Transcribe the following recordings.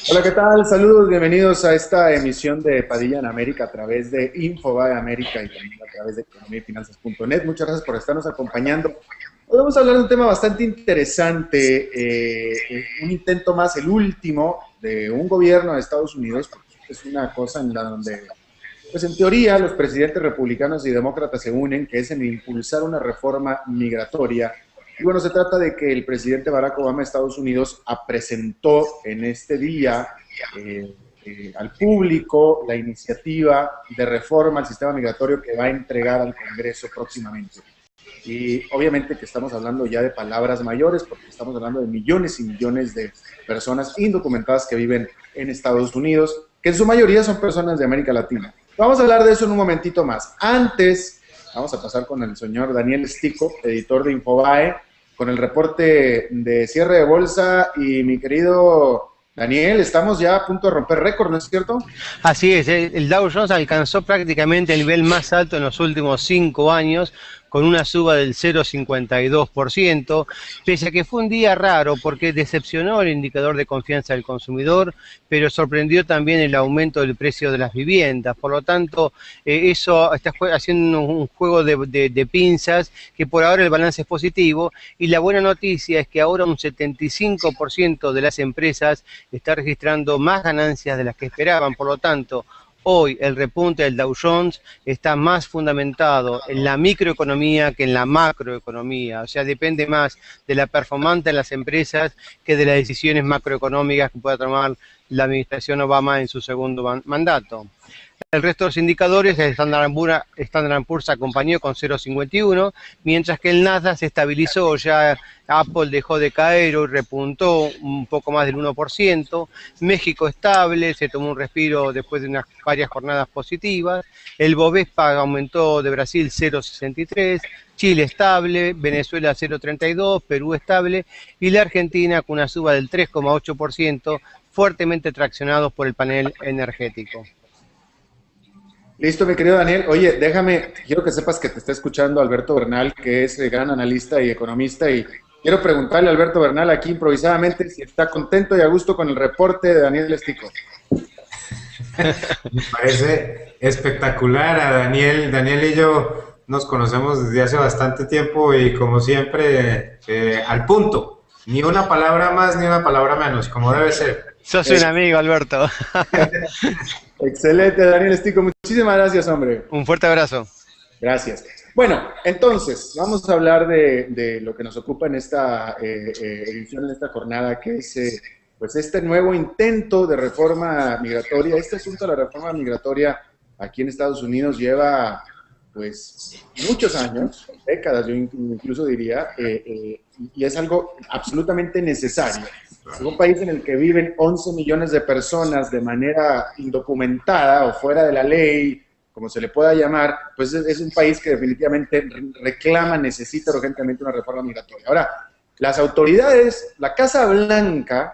Hola, ¿qué tal? Saludos, bienvenidos a esta emisión de Padilla en América a través de Infobae América y también a través de economía y finanzas.net. Muchas gracias por estarnos acompañando. Hoy vamos a hablar de un tema bastante interesante, un intento más, el último, de un gobierno de Estados Unidos, porque es una cosa en la donde, pues en teoría, los presidentes republicanos y demócratas se unen, que es en impulsar una reforma migratoria. Y bueno, se trata de que el presidente Barack Obama de Estados Unidos presentó en este día al público la iniciativa de reforma al sistema migratorio que va a entregar al Congreso próximamente. Y obviamente que estamos hablando ya de palabras mayores, porque estamos hablando de millones y millones de personas indocumentadas que viven en Estados Unidos, que en su mayoría son personas de América Latina. Vamos a hablar de eso en un momentito más. Antes, vamos a pasar con el señor Daniel Stico, editor de Infobae, con el reporte de cierre de bolsa. Y mi querido Daniel, estamos ya a punto de romper récord, ¿no es cierto? Así es, el Dow Jones alcanzó prácticamente el nivel más alto en los últimos 5 años, con una suba del 0,52%, pese a que fue un día raro porque decepcionó el indicador de confianza del consumidor, pero sorprendió también el aumento del precio de las viviendas. Por lo tanto, eso está haciendo un juego de pinzas, que por ahora el balance es positivo, y la buena noticia es que ahora un 75% de las empresas está registrando más ganancias de las que esperaban. Por lo tanto, hoy el repunte del Dow Jones está más fundamentado en la microeconomía que en la macroeconomía. O sea, depende más de la performance de las empresas que de las decisiones macroeconómicas que pueda tomar la administración Obama en su segundo mandato. El resto de los indicadores, el Standard & Poor's acompañó con 0,51, mientras que el Nasdaq se estabilizó. Ya Apple dejó de caer y repuntó un poco más del 1%. México estable, se tomó un respiro después de varias jornadas positivas. El Bovespa aumentó de Brasil 0,63, Chile estable, Venezuela 0,32, Perú estable y la Argentina con una suba del 3,8%, fuertemente traccionados por el panel energético. Listo, mi querido Daniel. Oye, déjame, quiero que sepas que te está escuchando Alberto Bernal, que es gran analista y economista, y quiero preguntarle a Alberto Bernal aquí improvisadamente si está contento y a gusto con el reporte de Daniel Estico. Me parece espectacular a Daniel. Daniel y yo nos conocemos desde hace bastante tiempo y como siempre, al punto. Ni una palabra más ni una palabra menos, como debe ser. Sos un amigo, Alberto. Excelente, Daniel Estico. Muchísimas gracias, hombre. Un fuerte abrazo. Gracias. Bueno, entonces, vamos a hablar de lo que nos ocupa en esta edición, en esta jornada, que es pues este nuevo intento de reforma migratoria. Este asunto de la reforma migratoria aquí en Estados Unidos lleva pues muchos años, décadas yo incluso diría, y es algo absolutamente necesario. Es un país en el que viven 11 millones de personas de manera indocumentada o fuera de la ley, como se le pueda llamar, pues es un país que definitivamente reclama, necesita urgentemente una reforma migratoria. Ahora, las autoridades, la Casa Blanca,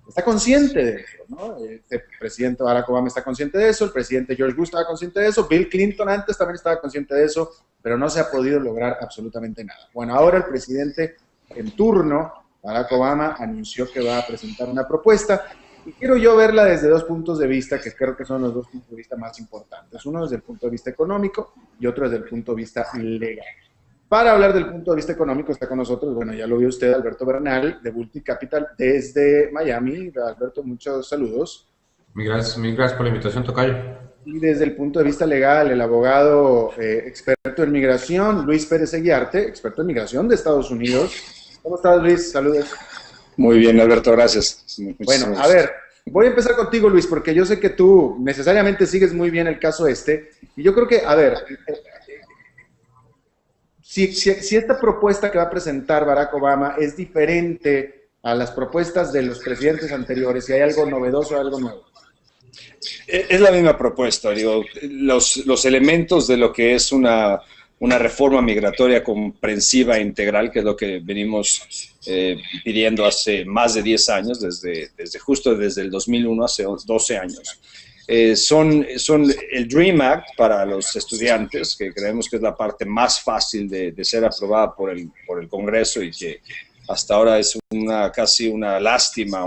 está consciente de eso, ¿no? El presidente Barack Obama está consciente de eso, el presidente George Bush estaba consciente de eso, Bill Clinton antes también estaba consciente de eso, pero no se ha podido lograr absolutamente nada. Bueno, ahora el presidente en turno, Barack Obama, anunció que va a presentar una propuesta, y quiero yo verla desde dos puntos de vista, que creo que son los dos puntos de vista más importantes. Uno desde el punto de vista económico y otro desde el punto de vista legal. Para hablar del punto de vista económico está con nosotros, bueno, ya lo vio usted, Alberto Bernal, de Bulti Capital, desde Miami. Alberto, muchos saludos. Mil gracias por la invitación, tocayo. Y desde el punto de vista legal, el abogado experto en migración, Luis Pérez Eguiarte, experto en migración de Estados Unidos. ¿Cómo estás, Luis? Saludos. Muy bien, Alberto, gracias. Bueno, a ver, voy a empezar contigo, Luis, porque yo sé que tú necesariamente sigues muy bien el caso y yo creo que, a ver, si esta propuesta que va a presentar Barack Obama es diferente a las propuestas de los presidentes anteriores, si hay algo novedoso, algo nuevo. Es la misma propuesta, digo, los elementos de lo que es una reforma migratoria comprensiva e integral, que es lo que venimos pidiendo hace más de 10 años, justo desde el 2001, hace 12 años. Son el DREAM Act para los estudiantes, que creemos que es la parte más fácil de ser aprobada por el Congreso y que hasta ahora es casi una lástima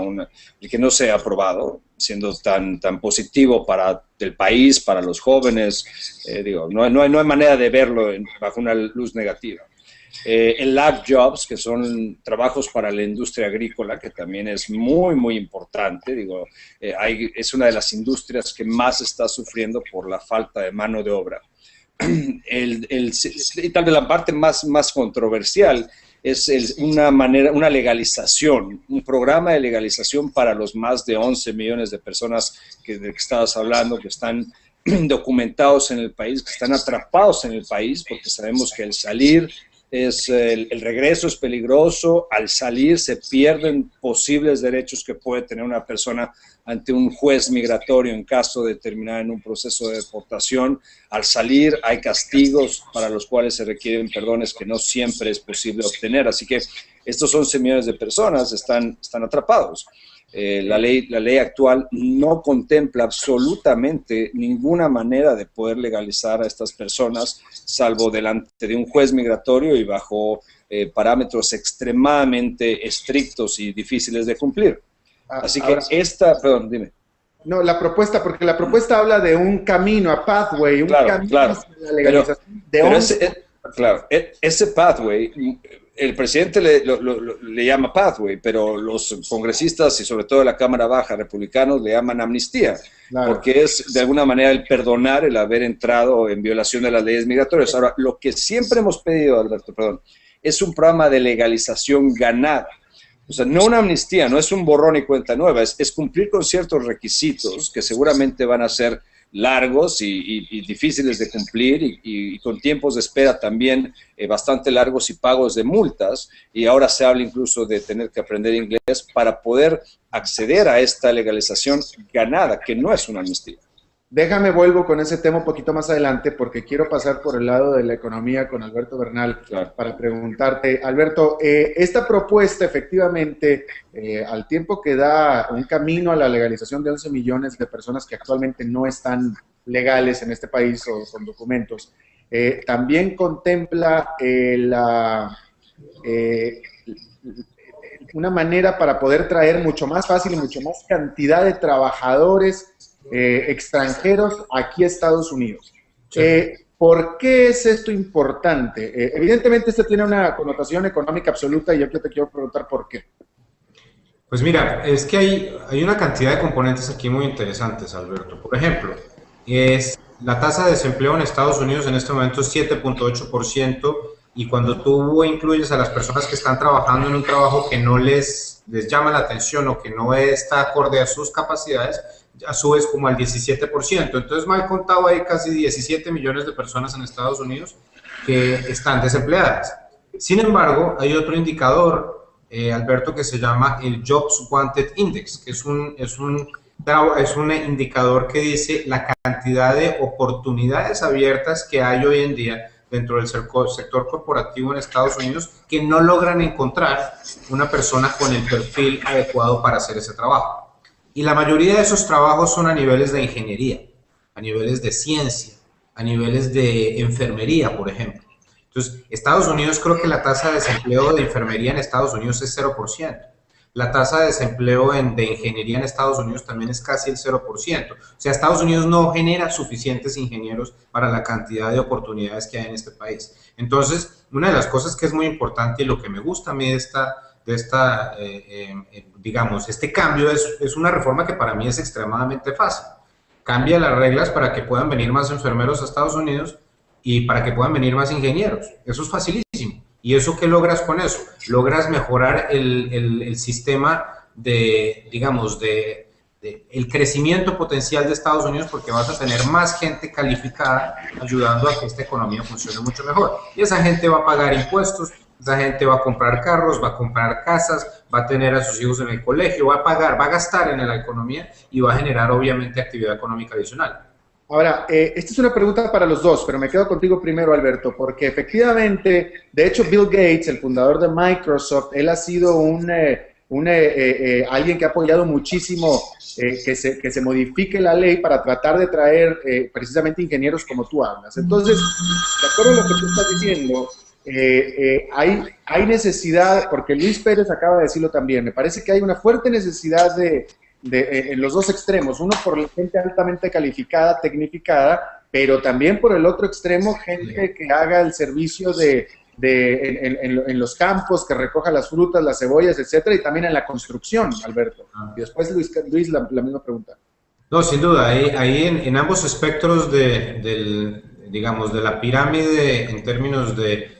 el que no sea aprobado. siendo tan positivo para el país, para los jóvenes. No hay manera de verlo bajo una luz negativa. El ag jobs, que son trabajos para la industria agrícola, que también es muy importante. Es una de las industrias que más está sufriendo por la falta de mano de obra. Y tal vez la parte más controversial es una legalización, un programa de legalización para los más de 11 millones de personas de que estabas hablando, que están documentados en el país, que están atrapados en el país, porque sabemos que el salir el regreso es peligroso. Al salir se pierden posibles derechos que puede tener una persona ante un juez migratorio en caso de terminar en un proceso de deportación. Al salir hay castigos para los cuales se requieren perdones que no siempre es posible obtener. Así que estos 11 millones de personas están atrapados. La ley actual no contempla absolutamente ninguna manera de poder legalizar a estas personas, salvo delante de un juez migratorio y bajo parámetros extremadamente estrictos y difíciles de cumplir. Así que perdón, dime. No, porque la propuesta habla de un camino, a pathway, camino hacia la legalización ese pathway, el presidente le llama pathway, pero los congresistas y sobre todo la Cámara Baja republicanos le llaman amnistía, porque es de alguna manera el perdonar el haber entrado en violación de las leyes migratorias. Ahora, lo que siempre hemos pedido, Alberto, es un programa de legalización ganada. O sea, no una amnistía, no es un borrón y cuenta nueva, es cumplir con ciertos requisitos que seguramente van a ser largos y difíciles de cumplir y con tiempos de espera también bastante largos y pagos de multas, y ahora se habla incluso de tener que aprender inglés para poder acceder a esta legalización ganada, que no es una amnistía. Déjame vuelvo con ese tema un poquito más adelante porque quiero pasar por el lado de la economía con Alberto Bernal para preguntarte, Alberto, esta propuesta efectivamente, al tiempo que da un camino a la legalización de 11 millones de personas que actualmente no están legales en este país o con documentos, también contempla una manera para poder traer mucho más fácil y mucho más cantidad de trabajadores extranjeros aquí a Estados Unidos. ¿Por qué es esto importante? Evidentemente esto tiene una connotación económica absoluta y yo te quiero preguntar por qué. Pues mira, es que hay una cantidad de componentes aquí muy interesantes, Alberto. Por ejemplo, la tasa de desempleo en Estados Unidos en este momento es 7.8%, y cuando tú incluyes a las personas que están trabajando en un trabajo que no les llama la atención o que no está acorde a sus capacidades, ya subes como al 17%. Entonces, mal contado, hay casi 17 millones de personas en Estados Unidos que están desempleadas. Sin embargo, hay otro indicador, Alberto, que se llama el Jobs Wanted Index, que es un indicador que dice la cantidad de oportunidades abiertas que hay hoy en día dentro del sector corporativo en Estados Unidos que no logran encontrar una persona con el perfil adecuado para hacer ese trabajo. Y la mayoría de esos trabajos son a niveles de ingeniería, a niveles de ciencia, a niveles de enfermería, por ejemplo. Entonces, Estados Unidos, creo que la tasa de desempleo de enfermería en Estados Unidos es 0%. La tasa de desempleo de ingeniería en Estados Unidos también es casi el 0%. O sea, Estados Unidos no genera suficientes ingenieros para la cantidad de oportunidades que hay en este país. Entonces, una de las cosas que es muy importante y lo que me gusta a mí digamos, este cambio es una reforma que para mí es extremadamente fácil. Cambia las reglas para que puedan venir más enfermeros a Estados Unidos y para que puedan venir más ingenieros. Eso es facilísimo. ¿Y eso qué logras con eso? Logras mejorar el sistema digamos, el crecimiento potencial de Estados Unidos, porque vas a tener más gente calificada ayudando a que esta economía funcione mucho mejor. Y esa gente va a pagar impuestos, esa gente va a comprar carros, va a comprar casas, va a tener a sus hijos en el colegio, va a gastar en la economía y va a generar obviamente actividad económica adicional. Ahora, esta es una pregunta para los dos, pero me quedo contigo primero, Alberto, porque efectivamente, de hecho, Bill Gates, el fundador de Microsoft, él ha sido alguien que ha apoyado muchísimo que se modifique la ley para tratar de traer precisamente ingenieros como tú hablas. Entonces, de acuerdo a lo que tú estás diciendo, hay necesidad, porque Luis Pérez acaba de decirlo también, me parece que hay una fuerte necesidad de en los dos extremos, uno por la gente altamente calificada, tecnificada, pero también por el otro extremo, gente que haga el servicio en los campos, que recoja las frutas, las cebollas, etcétera, y también en la construcción, Alberto. Y después, Luis, la misma pregunta. No, sin duda, ahí en ambos espectros digamos, de la pirámide en términos de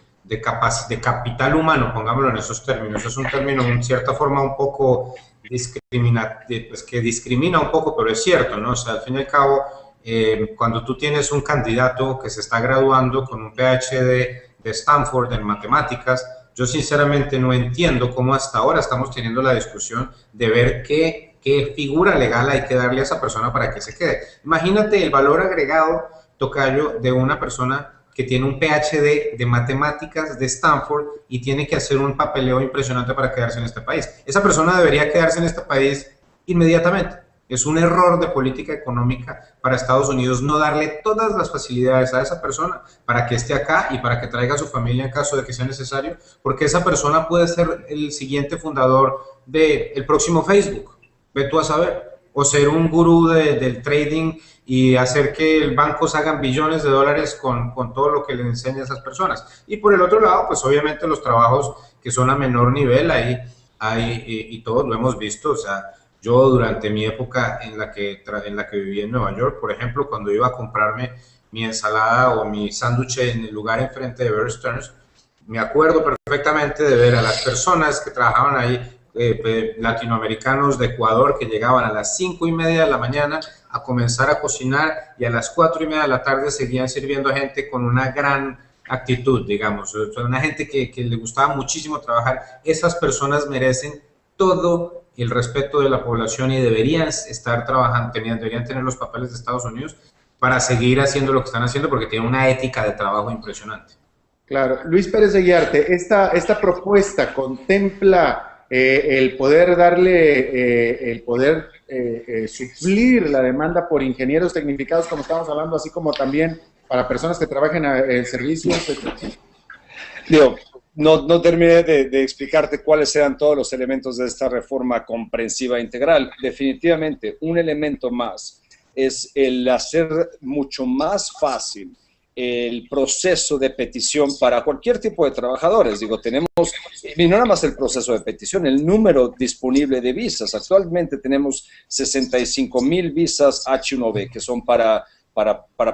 capital humano, pongámoslo en esos términos, es un término en cierta forma un poco pues que discrimina un poco, pero es cierto, ¿no? O sea, al fin y al cabo, cuando tú tienes un candidato que se está graduando con un PhD de Stanford en matemáticas, yo sinceramente no entiendo cómo hasta ahora estamos teniendo la discusión de ver qué figura legal hay que darle a esa persona para que se quede. Imagínate el valor agregado, tocayo, de una persona que tiene un PhD de matemáticas de Stanford y tiene que hacer un papeleo impresionante para quedarse en este país. Esa persona debería quedarse en este país inmediatamente. Es un error de política económica para Estados Unidos no darle todas las facilidades a esa persona para que esté acá y para que traiga a su familia en caso de que sea necesario, porque esa persona puede ser el siguiente fundador del próximo Facebook. Ve tú a saber, o ser un gurú del trading y hacer que el bancos hagan billones de dólares con todo lo que le enseña a esas personas. Y por el otro lado, pues obviamente los trabajos que son a menor nivel, y todos lo hemos visto. O sea, yo durante mi época en la que viví en Nueva York, por ejemplo, cuando iba a comprarme mi ensalada o mi sándwich en el lugar enfrente de Bear Stearns, me acuerdo perfectamente de ver a las personas que trabajaban ahí, latinoamericanos de Ecuador, que llegaban a las 5:30 de la mañana a comenzar a cocinar y a las 4:30 de la tarde seguían sirviendo a gente con una gran actitud, digamos, una gente que le gustaba muchísimo trabajar. Esas personas merecen todo el respeto de la población y deberían estar trabajando, deberían tener los papeles de Estados Unidos para seguir haciendo lo que están haciendo, porque tienen una ética de trabajo impresionante. Claro. Luis Pérez de Guiarte, esta propuesta contempla el poder suplir la demanda por ingenieros tecnificados, como estamos hablando, así como también para personas que trabajen en servicios. Digo, no terminé de explicarte cuáles eran todos los elementos de esta reforma comprensiva integral. Definitivamente, un elemento más es el hacer mucho más fácil el proceso de petición para cualquier tipo de trabajadores. Digo, tenemos, y no nada más el proceso de petición, el número disponible de visas. Actualmente tenemos 65,000 visas H-1B, que son para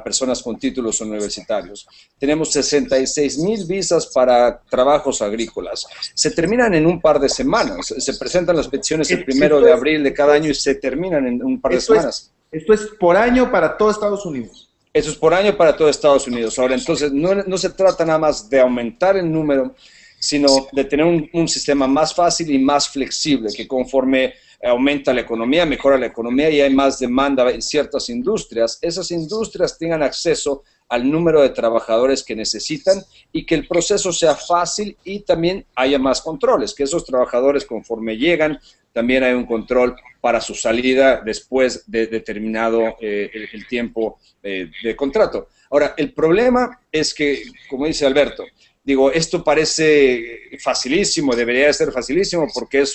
personas con títulos universitarios. Tenemos 66,000 visas para trabajos agrícolas. Se terminan en un par de semanas. Se presentan las peticiones el 1 de abril de cada año y se terminan en un par de semanas. Esto es por año para todo Estados Unidos. Eso es por año para todo Estados Unidos. Ahora, entonces, no se trata nada más de aumentar el número, sino de tener un sistema más fácil y más flexible, que conforme aumenta la economía, mejora la economía y hay más demanda en ciertas industrias, esas industrias tengan acceso al número de trabajadores que necesitan y que el proceso sea fácil y también haya más controles, que esos trabajadores conforme llegan, también hay un control para su salida después de determinado el tiempo de contrato. Ahora, el problema es que, como dice Alberto, digo, esto parece facilísimo, debería de ser facilísimo porque es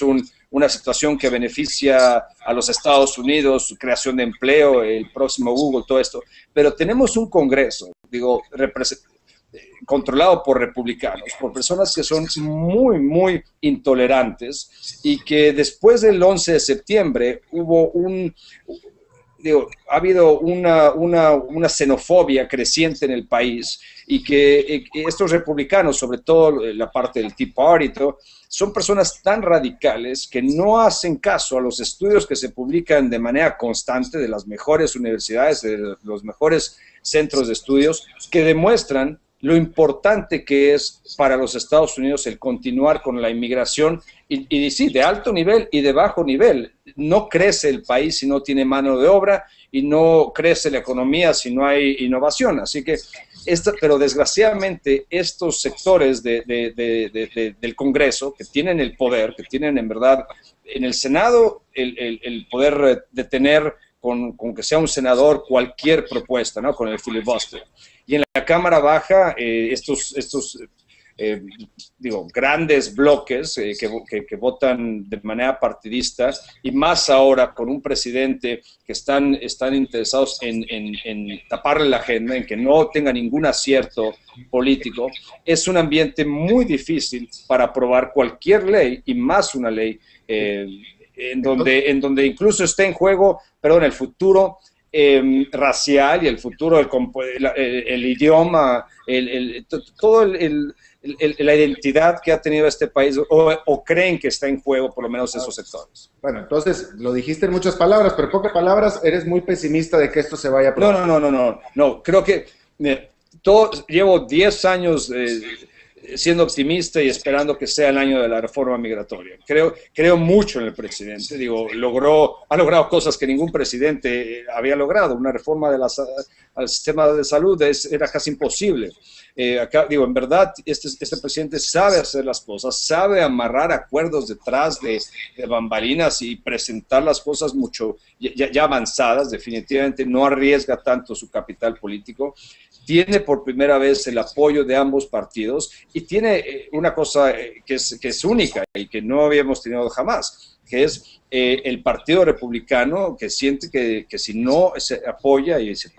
una situación que beneficia a los Estados Unidos, creación de empleo, el próximo Google, todo esto. Pero tenemos un Congreso, digo, controlado por republicanos, por personas que son muy, muy intolerantes y que después del 11 de septiembre hubo ha habido una xenofobia creciente en el país y que estos republicanos, sobre todo la parte del Tea Party y todo, son personas tan radicales que no hacen caso a los estudios que se publican de manera constante de las mejores universidades, de los mejores centros de estudios, que demuestran lo importante que es para los Estados Unidos el continuar con la inmigración y sí, de alto nivel y de bajo nivel. No crece el país si no tiene mano de obra y no crece la economía si no hay innovación. Así que, pero desgraciadamente estos sectores del Congreso que tienen el poder, que tienen en verdad en el Senado el poder detener con que sea un senador cualquier propuesta, ¿no? Con el filibuster. Y en la Cámara Baja, estos digo, grandes bloques que votan de manera partidista, y más ahora con un presidente que están interesados en taparle la agenda, en que no tenga ningún acierto político. Es un ambiente muy difícil para aprobar cualquier ley, y más una ley en donde incluso está en juego, perdón, el futuro racial y el futuro, el idioma, todo la identidad que ha tenido este país, o creen que está en juego, por lo menos esos sectores. Bueno, entonces, lo dijiste en muchas palabras, pero pocas palabras, eres muy pesimista de que esto se vaya a aprobar. No, creo que llevo 10 años siendo optimista y esperando que sea el año de la reforma migratoria. Creo mucho en el presidente. Digo, ha logrado cosas que ningún presidente había logrado. Una reforma al sistema de salud era casi imposible. Acá, digo, en verdad, este presidente sabe hacer las cosas, sabe amarrar acuerdos detrás de bambalinas y presentar las cosas mucho ya avanzadas. Definitivamente no arriesga tanto su capital político. Tiene por primera vez el apoyo de ambos partidos, y tiene una cosa que es única y que no habíamos tenido jamás, que es el Partido Republicano, que siente que si no se apoya y se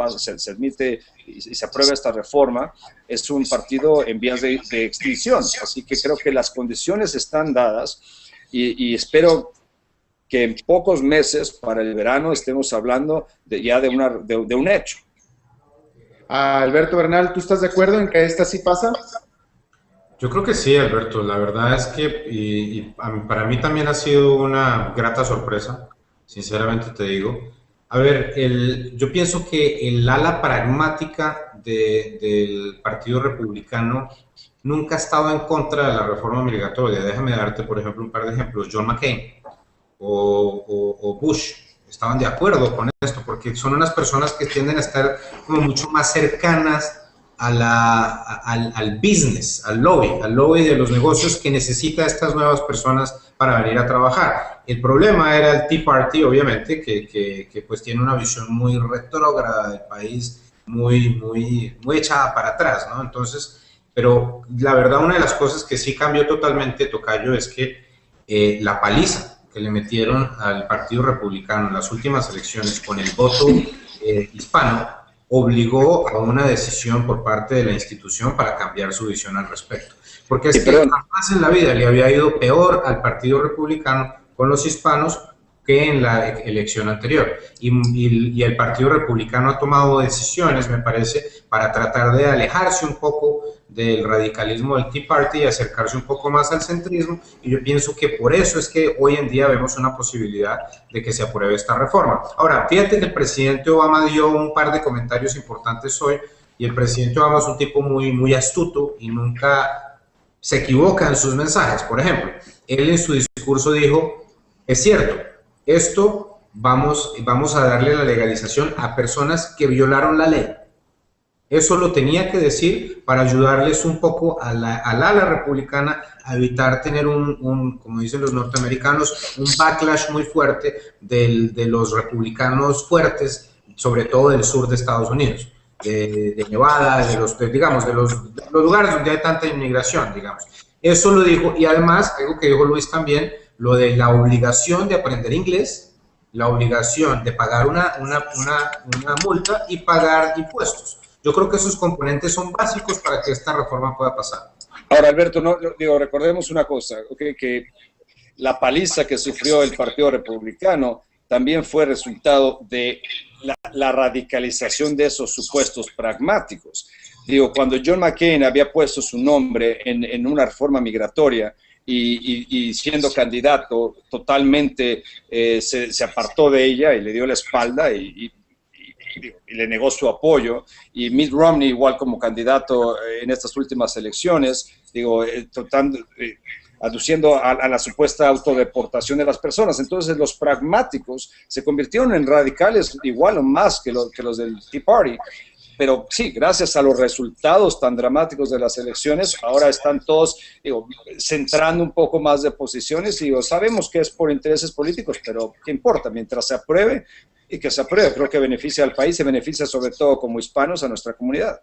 admite y se aprueba esta reforma, es un partido en vías de extinción. Así que creo que las condiciones están dadas, y espero que en pocos meses, para el verano, estemos hablando ya de un hecho. Alberto Bernal, ¿tú estás de acuerdo en que esta sí pasa? Yo creo que sí, Alberto. La verdad es que para mí también ha sido una grata sorpresa, sinceramente te digo. A ver, yo pienso que el ala pragmática del Partido Republicano nunca ha estado en contra de la reforma migratoria. Déjame darte, por ejemplo, un par de ejemplos. John McCain o Bush estaban de acuerdo con esto, porque son unas personas que tienden a estar como mucho más cercanas al business, al lobby de los negocios que necesita estas nuevas personas para venir a trabajar. El problema era el Tea Party, obviamente, que pues tiene una visión muy retrógrada del país, muy echada para atrás, ¿no? Entonces, pero la verdad, una de las cosas que sí cambió totalmente, Tocayo, es que la paliza que le metieron al Partido Republicano en las últimas elecciones con el voto hispano obligó a una decisión por parte de la institución para cambiar su visión al respecto. Porque es que jamás en la vida le había ido peor al Partido Republicano con los hispanos que en la elección anterior. Y el Partido Republicano ha tomado decisiones, me parece, para tratar de alejarse un poco del radicalismo del Tea Party y acercarse un poco más al centrismo, y yo pienso que por eso es que hoy en día vemos una posibilidad de que se apruebe esta reforma. Ahora, fíjate que el presidente Obama dio un par de comentarios importantes hoy, y el presidente Obama es un tipo muy astuto y nunca se equivoca en sus mensajes. Por ejemplo, él en su discurso dijo, es cierto, esto vamos a darle la legalización a personas que violaron la ley. Eso lo tenía que decir para ayudarles un poco al ala republicana a evitar tener como dicen los norteamericanos, un backlash muy fuerte de los republicanos fuertes, sobre todo del sur de Estados Unidos, de Nevada, de los lugares donde hay tanta inmigración, digamos. Eso lo dijo, y además, algo que dijo Luis también, lo de la obligación de aprender inglés, la obligación de pagar una multa y pagar impuestos. Yo creo que esos componentes son básicos para que esta reforma pueda pasar. Ahora, Alberto, recordemos una cosa, que la paliza que sufrió el Partido Republicano también fue resultado de la radicalización de esos supuestos pragmáticos. Cuando John McCain había puesto su nombre en una reforma migratoria y siendo candidato totalmente se apartó de ella y le dio la espalda y le negó su apoyo, y Mitt Romney igual como candidato en estas últimas elecciones, aduciendo a la supuesta autodeportación de las personas. Entonces los pragmáticos se convirtieron en radicales igual o más que los del Tea Party. Pero sí, gracias a los resultados tan dramáticos de las elecciones, ahora están todos centrando un poco más de posiciones, y sabemos que es por intereses políticos, pero ¿qué importa? Mientras se apruebe, y que se apruebe, creo que beneficia al país y beneficia sobre todo como hispanos a nuestra comunidad.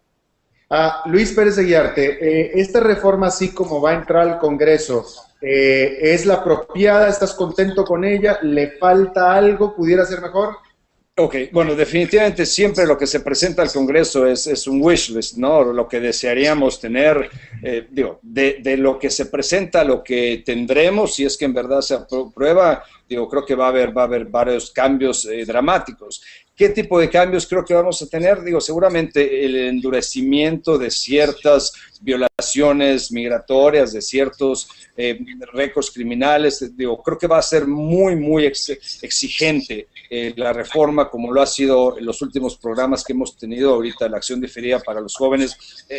Luis Pérez Aguiarte, esta reforma, así como va a entrar al Congreso, ¿es la apropiada? ¿Estás contento con ella? ¿Le falta algo? ¿Pudiera ser mejor? Ok, bueno, definitivamente siempre lo que se presenta al Congreso es un wish list, ¿no? Lo que desearíamos tener, de lo que se presenta a lo que tendremos, si es que en verdad se aprueba, creo que va a haber varios cambios dramáticos. ¿Qué tipo de cambios creo que vamos a tener? Seguramente el endurecimiento de ciertas violaciones migratorias, de ciertos récords criminales. Creo que va a ser muy exigente la reforma, como lo ha sido en los últimos programas que hemos tenido ahorita, la acción diferida para los jóvenes.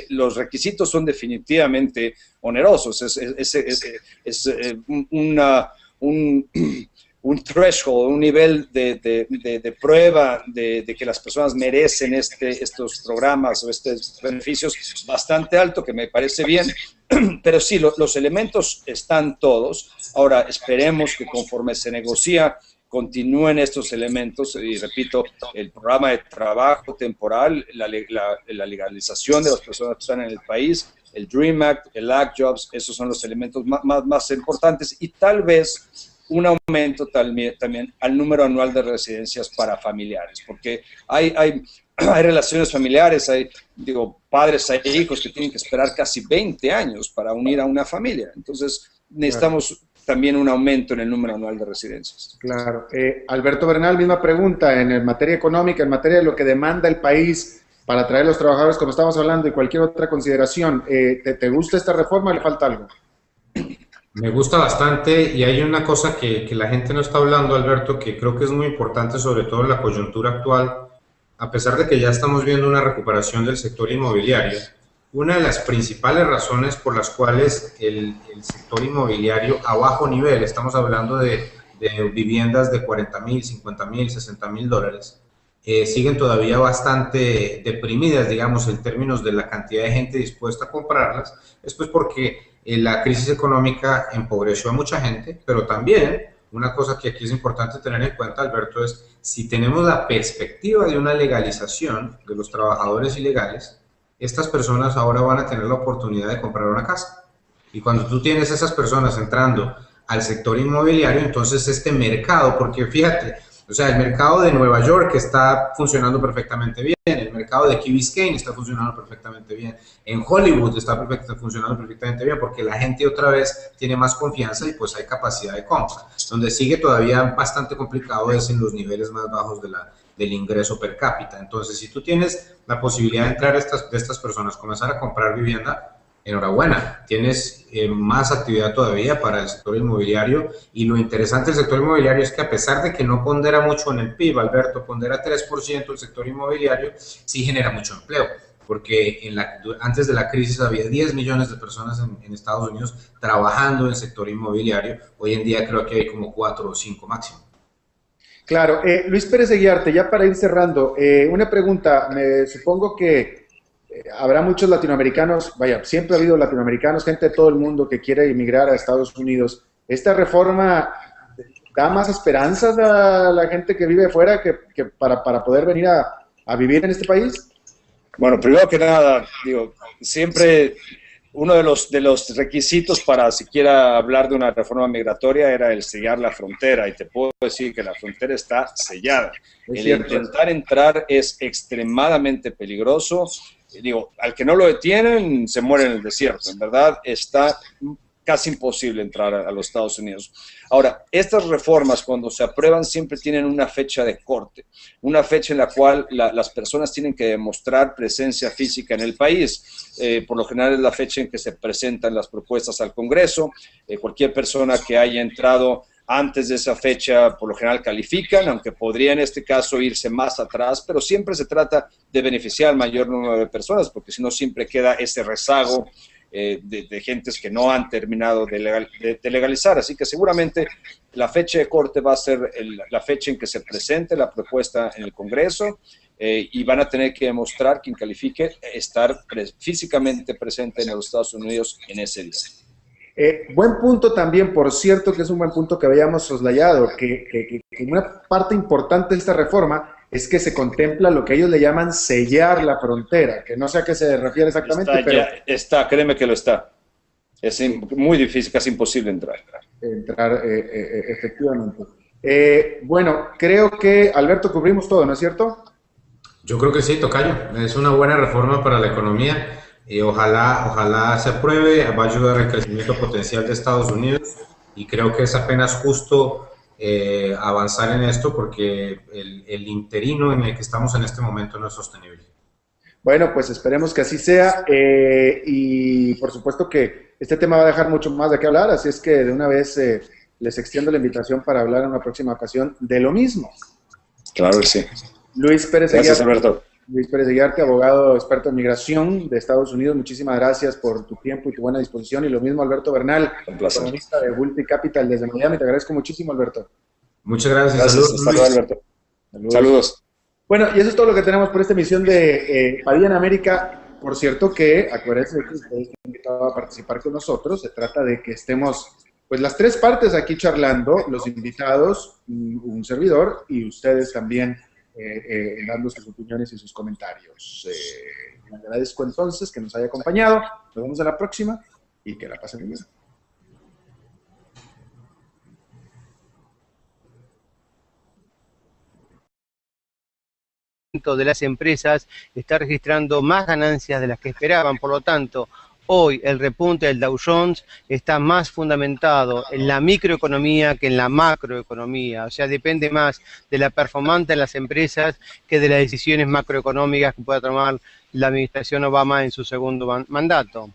Los requisitos son definitivamente onerosos. Es un threshold, un nivel de prueba de que las personas merecen estos programas o estos beneficios bastante alto, que me parece bien, pero sí, los elementos están todos. Ahora, esperemos que conforme se negocia, continúen estos elementos, y repito, el programa de trabajo temporal, la legalización de las personas que están en el país, el DREAM Act, el Act Jobs, esos son los elementos más importantes, y tal vez un aumento también al número anual de residencias para familiares, porque hay relaciones familiares, hay padres, hay hijos que tienen que esperar casi 20 años para unir a una familia. Entonces necesitamos también un aumento en el número anual de residencias. Claro. Alberto Bernal, misma pregunta, en materia económica, en materia de lo que demanda el país para atraer a los trabajadores, como estamos hablando, y cualquier otra consideración, ¿te gusta esta reforma o le falta algo? Me gusta bastante, y hay una cosa que la gente no está hablando, Alberto, que creo que es muy importante, sobre todo en la coyuntura actual. A pesar de que ya estamos viendo una recuperación del sector inmobiliario, una de las principales razones por las cuales el sector inmobiliario a bajo nivel, estamos hablando de viviendas de 40,000, 50,000, 60,000 dólares, siguen todavía bastante deprimidas, digamos, en términos de la cantidad de gente dispuesta a comprarlas, es pues porque la crisis económica empobreció a mucha gente, pero también una cosa que aquí es importante tener en cuenta, Alberto, es si tenemos la perspectiva de una legalización de los trabajadores ilegales, estas personas ahora van a tener la oportunidad de comprar una casa. Y cuando tú tienes esas personas entrando al sector inmobiliario, entonces este mercado, porque fíjate, o sea, el mercado de Nueva York está funcionando perfectamente bien, el mercado de Key Biscayne está funcionando perfectamente bien, en Hollywood está funcionando perfectamente bien, porque la gente otra vez tiene más confianza y pues hay capacidad de compra. Donde sigue todavía bastante complicado es en los niveles más bajos del ingreso per cápita. Entonces, si tú tienes la posibilidad de entrar de estas personas, comenzar a comprar vivienda, enhorabuena, tienes más actividad todavía para el sector inmobiliario. Y lo interesante del sector inmobiliario es que, a pesar de que no pondera mucho en el PIB, Alberto, pondera 3% el sector inmobiliario, sí genera mucho empleo, porque antes de la crisis había 10 millones de personas en Estados Unidos trabajando en el sector inmobiliario. Hoy en día creo que hay como 4 o 5 máximo. Claro. Luis Pérez Aguiarte, ya para ir cerrando, una pregunta. Supongo que habrá muchos latinoamericanos, vaya, siempre ha habido latinoamericanos, gente de todo el mundo que quiere emigrar a Estados Unidos. ¿Esta reforma da más esperanzas a la gente que vive afuera que para poder venir a vivir en este país? Bueno, primero que nada, siempre uno de los requisitos para siquiera hablar de una reforma migratoria era el sellar la frontera, y te puedo decir que la frontera está sellada. El intentar entrar es extremadamente peligroso. Al que no lo detienen, se muere en el desierto. En verdad, está casi imposible entrar a los Estados Unidos. Ahora, estas reformas, cuando se aprueban, siempre tienen una fecha de corte, una fecha en la cual las personas tienen que demostrar presencia física en el país. Por lo general es la fecha en que se presentan las propuestas al Congreso. Cualquier persona que haya entrado antes de esa fecha, por lo general califican, aunque podría en este caso irse más atrás, pero siempre se trata de beneficiar al mayor número de personas, porque si no siempre queda ese rezago de gentes que no han terminado de legalizar. Así que seguramente la fecha de corte va a ser la fecha en que se presente la propuesta en el Congreso, y van a tener que demostrar, quien califique, estar físicamente presente en los Estados Unidos en ese día. Buen punto también, por cierto, que es un buen punto que habíamos soslayado, que una parte importante de esta reforma es que se contempla lo que ellos le llaman sellar la frontera, que no sé a qué se refiere exactamente, pero... Créeme que lo está. Es muy difícil, casi imposible entrar. Efectivamente. Bueno, creo que, Alberto, cubrimos todo, ¿no es cierto? Yo creo que sí, tocayo. Es una buena reforma para la economía y ojalá se apruebe, va a ayudar al crecimiento potencial de Estados Unidos y creo que es apenas justo avanzar en esto porque el interino en el que estamos en este momento no es sostenible. Bueno, pues esperemos que así sea y por supuesto que este tema va a dejar mucho más de qué hablar, así es que de una vez les extiendo la invitación para hablar en una próxima ocasión de lo mismo. Claro que sí. Luis Pérez Gracias, Aguiarte, Alberto. Luis Pérez Aguiarte, abogado experto en migración de Estados Unidos, muchísimas gracias por tu tiempo y tu buena disposición, y lo mismo Alberto Bernal, Un placer. economista de Vulti Capital desde Miami, te agradezco muchísimo, Alberto. Muchas gracias. Gracias, Saludos, hasta luego, Luis. Alberto. Saludos. Bueno, y eso es todo lo que tenemos por esta emisión de Padilla en América. Por cierto que, acuérdense que ustedes están invitados a participar con nosotros. Se trata de que estemos, pues, las tres partes aquí charlando, los invitados, un servidor, y ustedes también dando sus opiniones y sus comentarios. Les agradezco entonces que nos haya acompañado. Nos vemos en la próxima y que la pasen muy bien. De las empresas está registrando más ganancias de las que esperaban, por lo tanto, hoy el repunte del Dow Jones está más fundamentado en la microeconomía que en la macroeconomía, o sea, depende más de la performance de las empresas que de las decisiones macroeconómicas que pueda tomar la administración Obama en su segundo mandato.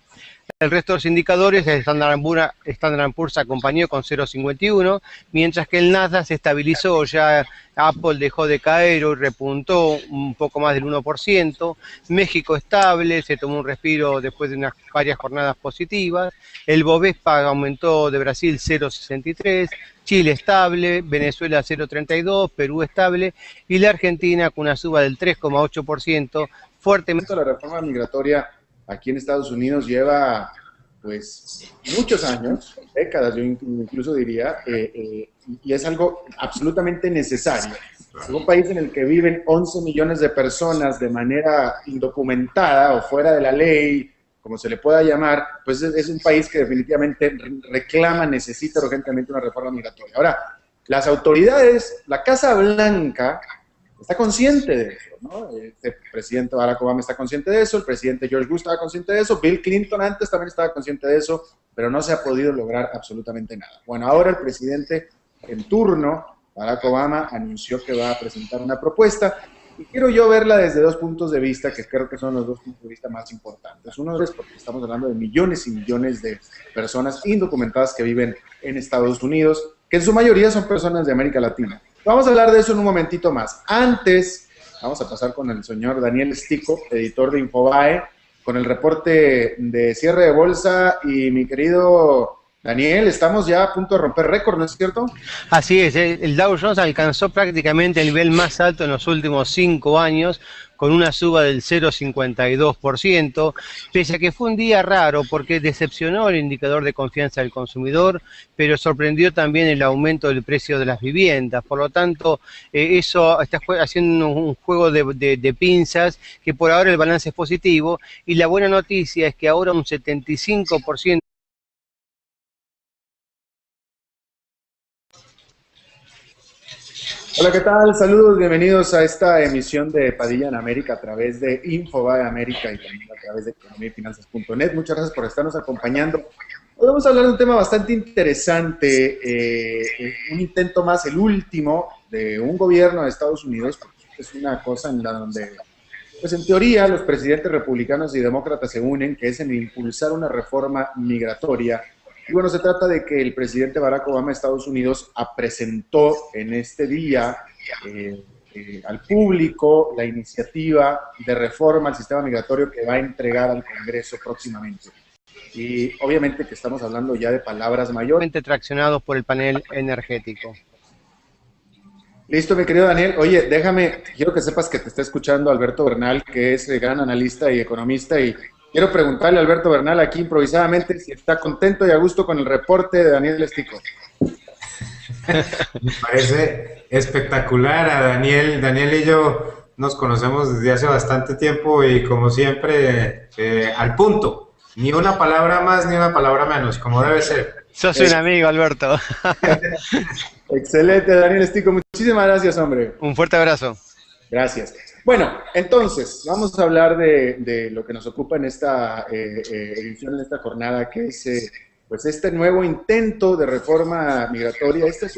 El resto de los indicadores, el Standard & Poor's acompañó con 0,51, mientras que el Nasdaq se estabilizó, ya Apple dejó de caer y repuntó un poco más del 1%, México estable, se tomó un respiro después de varias jornadas positivas, el Bovespa aumentó de Brasil 0,63, Chile estable, Venezuela 0,32, Perú estable y la Argentina con una suba del 3,8%, fuertemente. La reforma migratoria aquí en Estados Unidos lleva, pues, muchos años, décadas, yo incluso diría, y es algo absolutamente necesario. Es un país en el que viven 11 millones de personas de manera indocumentada o fuera de la ley, como se le pueda llamar, pues es un país que definitivamente reclama, necesita urgentemente una reforma migratoria. Ahora, las autoridades, la Casa Blanca, está consciente de eso, ¿no? El presidente Barack Obama está consciente de eso, el presidente George Bush estaba consciente de eso, Bill Clinton antes también estaba consciente de eso, pero no se ha podido lograr absolutamente nada. Bueno, ahora el presidente en turno, Barack Obama, anunció que va a presentar una propuesta y quiero yo verla desde dos puntos de vista que creo que son los dos puntos de vista más importantes. Uno es porque estamos hablando de millones y millones de personas indocumentadas que viven en Estados Unidos, que en su mayoría son personas de América Latina. Vamos a hablar de eso en un momentito más. Antes, vamos a pasar con el señor Daniel Stico, editor de Infobae, con el reporte de cierre de bolsa. Y mi querido Daniel, estamos ya a punto de romper récord, ¿no es cierto? Así es, el Dow Jones alcanzó prácticamente el nivel más alto en los últimos 5 años, con una suba del 0,52%, pese a que fue un día raro porque decepcionó el indicador de confianza del consumidor, pero sorprendió también el aumento del precio de las viviendas. Por lo tanto, eso está haciendo un juego de pinzas, que por ahora el balance es positivo, y la buena noticia es que ahora un 75%. Hola, ¿qué tal? Saludos, bienvenidos a esta emisión de Padilla en América a través de Infobae América y también a través de economiayfinanzas.net. Muchas gracias por estarnos acompañando. Hoy vamos a hablar de un tema bastante interesante, un intento más, el último, de un gobierno de Estados Unidos, porque es una cosa en la donde, pues en teoría, los presidentes republicanos y demócratas se unen, que es en impulsar una reforma migratoria. Y bueno, se trata de que el presidente Barack Obama de Estados Unidos presentó en este día al público la iniciativa de reforma al sistema migratorio que va a entregar al Congreso próximamente. Y obviamente que estamos hablando ya de palabras mayores. Traccionados por el panel energético. Listo, mi querido Daniel. Oye, quiero que sepas que te está escuchando Alberto Bernal, que es gran analista y economista, y quiero preguntarle a Alberto Bernal aquí improvisadamente si está contento y a gusto con el reporte de Daniel Stico. Me parece espectacular a Daniel. Daniel y yo nos conocemos desde hace bastante tiempo y como siempre, al punto. Ni una palabra más, ni una palabra menos, como debe ser. Sos un amigo, Alberto. Excelente, Daniel Estico. Muchísimas gracias, hombre. Un fuerte abrazo. Gracias. Bueno, entonces, vamos a hablar de lo que nos ocupa en esta edición, en esta jornada, que es pues este nuevo intento de reforma migratoria. Esta es